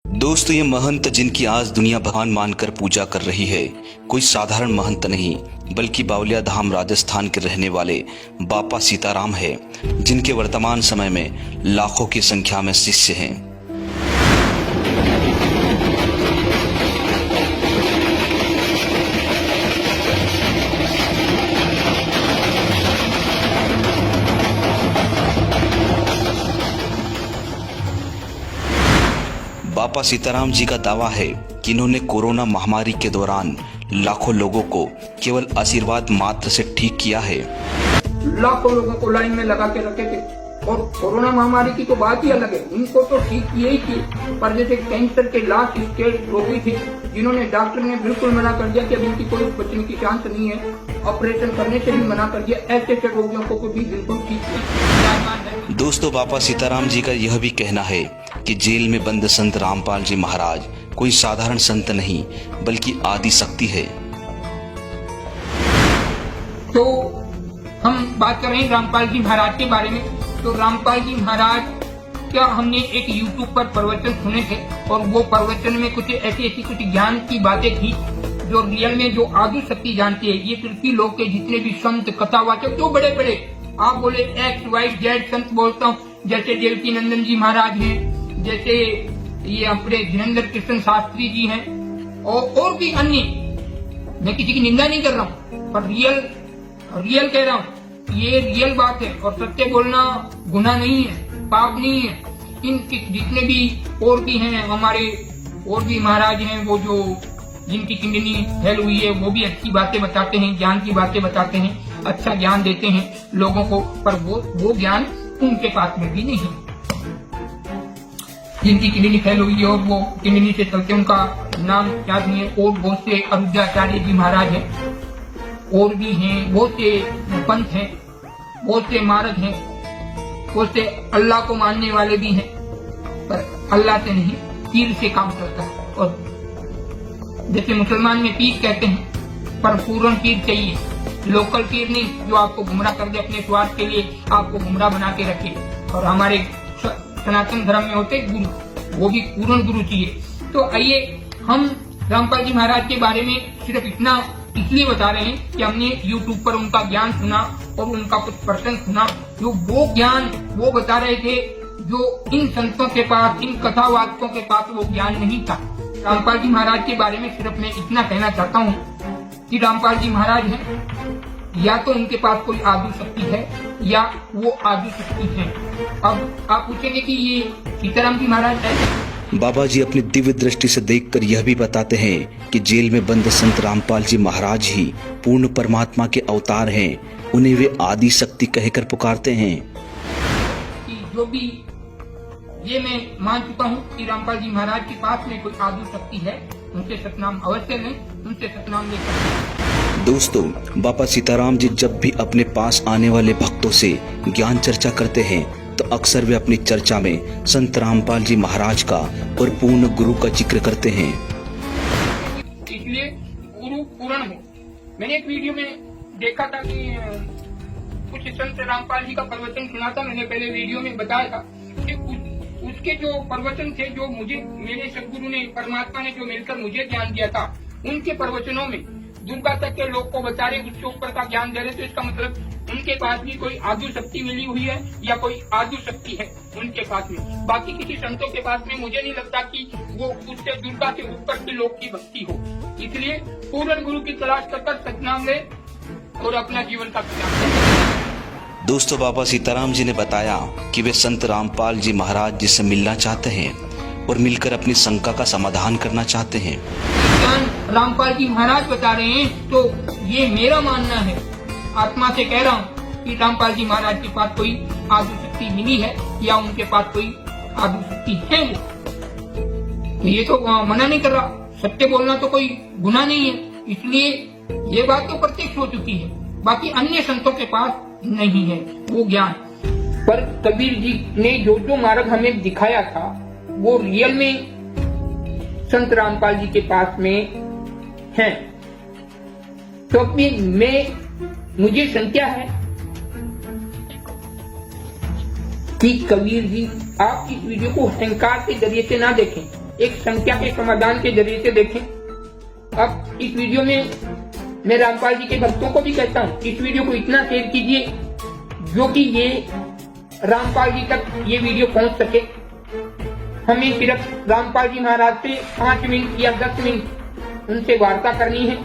दोस्तों, ये महंत जिनकी आज दुनिया भगवान मानकर पूजा कर रही है, कोई साधारण महंत नहीं बल्कि बावलिया धाम राजस्थान के रहने वाले बापा सीताराम है, जिनके वर्तमान समय में लाखों की संख्या में शिष्य हैं। बापा सीताराम जी का दावा है कि इन्होंने कोरोना महामारी के दौरान लाखों लोगों को केवल आशीर्वाद मात्र से ठीक किया है। लाखों लोगों को लाइन में लगा के रखे थे और कोरोना महामारी की तो बात ही अलग है, उनको तो ठीक किए ही किए। पर जैसे कैंसर के लास्ट स्टेज रोगी थे, जिन्होंने डॉक्टर ने बिल्कुल मना कर दिया कि अब इनकी कोई बचने की चांस नहीं है, ऑपरेशन करने से भी मना कर दिया, ऐसे रोगियों को भी बिल्कुल ठीक किया। दोस्तों, बापा सीताराम जी का यह भी कहना है कि जेल में बंद संत रामपाल जी महाराज कोई साधारण संत नहीं बल्कि आदि शक्ति है। तो हम बात कर रहे हैं रामपाल जी महाराज के बारे में। तो रामपाल जी महाराज क्या हमने एक YouTube पर प्रवचन सुने थे और वो प्रवचन में कुछ ऐसी कुछ ज्ञान की बातें थी जो रियल में जो आदि शक्ति जानती है। ये पृथ्वी लोक के जितने भी संत कथावाचक जो बड़े बड़े आप बोले XYZ संत बोलता हूँ, जैसे देवकी नंदन जी महाराज हैं, जैसे ये अपने धीरेन्द्र कृष्ण शास्त्री जी हैं और भी अन्य। मैं किसी की निंदा नहीं कर रहा हूँ पर रियल कह रहा हूँ, ये रियल बात है और सत्य बोलना गुनाह नहीं है, पाप नहीं है। इन जितने भी और भी हैं हमारे और भी महाराज हैं, वो जो जिनकी किडनी फेल हुई है वो भी अच्छी बातें बताते हैं, ज्ञान की बातें बताते हैं, अच्छा ज्ञान देते हैं लोगों को, पर वो ज्ञान उनके पास में भी नहीं है। जिनकी किडनी फेल हुई है और वो किडनी से चलते उनका नाम याद नहीं है, और बहुत से अरुद्राचार्य जी महाराज हैं और भी हैं, बहुत से पंथ हैं, बहुत से मार्ग हैं, बहुत से अल्लाह को मानने वाले भी हैं, पर अल्लाह से नहीं पीर से काम करता है। और जैसे मुसलमान में पीर कहते हैं, पर पूर्ण पीर चाहिए, लोकल पीर नहीं जो आपको गुमराह कर दे अपने स्वार्थ के लिए, आपको गुमराह बना के रखे। और हमारे सनातन धर्म में होते गुरु, वो भी पूर्ण गुरु चाहिए। तो आइए हम रामपाल जी महाराज के बारे में सिर्फ इतना इसलिए बता रहे हैं कि हमने YouTube पर उनका ज्ञान सुना और उनका कुछ प्रसंग सुना, जो वो ज्ञान वो बता रहे थे जो इन संतों के पास, इन कथावाचकों के पास वो ज्ञान नहीं था। रामपाल जी महाराज के बारे में सिर्फ मैं इतना कहना चाहता हूँ कि रामपाल जी महाराज हैं, या तो उनके पास कोई आदि शक्ति है या वो आदि शक्ति है। अब आप पूछेंगे कि ये सीताराम जी महाराज है। बाबा जी अपनी दिव्य दृष्टि से देखकर यह भी बताते हैं कि जेल में बंद संत रामपाल जी महाराज ही पूर्ण परमात्मा के अवतार हैं, उन्हें वे आदि शक्ति कहकर पुकारते हैं। कि जो भी ये मैं मान चुका हूँ कि रामपाल जी महाराज के पास में कोई आदि शक्ति है, उनसे सतनाम अवश्य लें, उनसे सतनाम लेकर। दोस्तों, बापा सीताराम जी जब भी अपने पास आने वाले भक्तों से ज्ञान चर्चा करते हैं तो अक्सर वे अपनी चर्चा में संत रामपाल जी महाराज का और पूर्ण गुरु का जिक्र करते हैं। इसलिए गुरु पूर्ण हो। मैंने एक वीडियो में देखा था कि कुछ संत रामपाल जी का प्रवचन सुना था, मैंने पहले वीडियो में बताया था कि उसके जो प्रवचन थे, जो मुझे मेरे सदगुरु ने, परमात्मा ने जो मिलकर मुझे ज्ञान दिया था, उनके प्रवचनों में दुर्गा तक के लोग को बचा रहे, उसके ऊपर का ज्ञान दे रहे। तो इसका मतलब उनके पास भी कोई आदि शक्ति मिली हुई है या कोई आदि शक्ति है उनके पास में। बाकी किसी संतों के पास में मुझे नहीं लगता कि वो उससे दुर्गा के ऊपर के लोग की भक्ति हो। इसलिए पूर्ण गुरु की तलाश कर सतनाम ले और अपना जीवन का प्रयास। दोस्तों, बाबा सीताराम जी ने बताया कि वे संत रामपाल जी महाराज जी से मिलना चाहते हैं और मिलकर अपनी शंका का समाधान करना चाहते हैं। रामपाल जी महाराज बता रहे हैं तो ये मेरा मानना है, आत्मा से कह रहा हूँ कि रामपाल जी महाराज के पास कोई आदि शक्ति मिली है या उनके पास कोई आदि शक्ति है। वो ये तो मना नहीं कर रहा, सत्य बोलना तो कोई गुनाह नहीं है, इसलिए ये बात तो प्रत्यक्ष हो चुकी है। बाकी अन्य संतों के पास नहीं है वो ज्ञान। पर कबीर जी ने जो जो मार्ग हमें दिखाया था वो रियल में संत रामपाल जी के पास में है। तो अपनी मुझे संख्या है कि कबीर जी आप इस वीडियो को अहंकार के जरिए से ना देखें, एक संख्या के समाधान के जरिए से देखें। अब इस वीडियो में मैं रामपाल जी के भक्तों को भी कहता हूँ, इस वीडियो को इतना शेयर कीजिए जो कि ये रामपाल जी तक ये वीडियो पहुंच सके। हमें सिर्फ रामपाल जी महाराज से 5 मिनट या 10 मिनट उनसे वार्ता करनी है,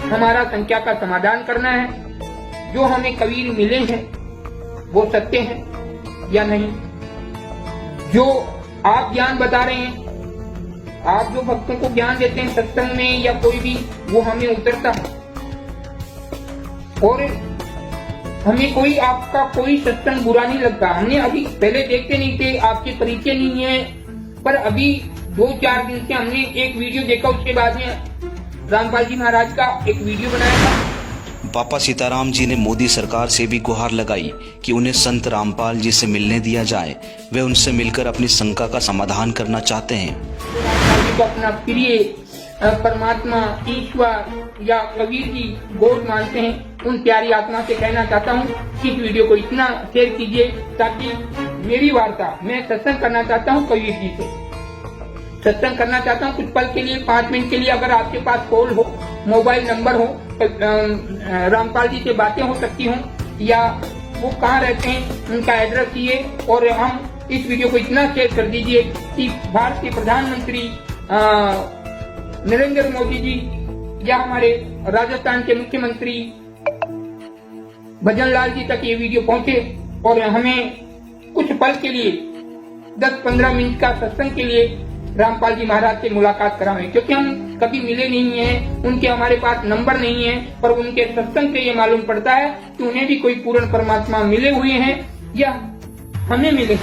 हमारा संख्या का समाधान करना है। जो हमें कबीर मिले हैं वो सत्य हैं या नहीं, जो आप ज्ञान बता रहे हैं, आप जो भक्तों को ज्ञान देते हैं सत्संग में या कोई भी, वो हमें उतरता है। और हमें कोई आपका कोई सत्संग बुरा नहीं लगता। हमने अभी पहले देखते नहीं थे, आपके परिचय नहीं है, पर अभी 2-4 दिन से हमने एक वीडियो देखा, उसके बाद में रामपाल जी महाराज का एक वीडियो बनाया था। बापा सीताराम जी ने मोदी सरकार से भी गुहार लगाई कि उन्हें संत रामपाल जी से मिलने दिया जाए। वे उनसे मिलकर अपनी शंका का समाधान करना चाहते हैं। रामपाल जी को अपना प्रिय परमात्मा, ईश्वर या कबीर जी गॉड मानते हैं। उन प्यारी आत्मा से कहना चाहता हूँ कि इस वीडियो को इतना शेयर कीजिए ताकि मेरी वार्ता, मैं सत्संग करना चाहता हूँ कबीर जी से, सत्संग करना चाहता हूँ कुछ पल के लिए, 5 मिनट के लिए। अगर आपके पास कॉल हो, मोबाइल नंबर हो, रामपाल जी से बातें हो सकती हों, या वो कहाँ रहते हैं उनका एड्रेस दिए, और हम इस वीडियो को इतना शेयर कर दीजिए कि भारत के प्रधानमंत्री नरेंद्र मोदी जी या हमारे राजस्थान के मुख्यमंत्री भजनलाल जी तक ये वीडियो पहुंचे और हमें कुछ पल के लिए 10-15 मिनट का सत्संग के लिए रामपाल जी महाराज से मुलाकात कराएं, क्योंकि हम कभी मिले नहीं हैं, उनके हमारे पास नंबर नहीं है, पर उनके सत्संग से ये मालूम पड़ता है कि उन्हें भी कोई पूर्ण परमात्मा मिले हुए हैं या हमें मिले।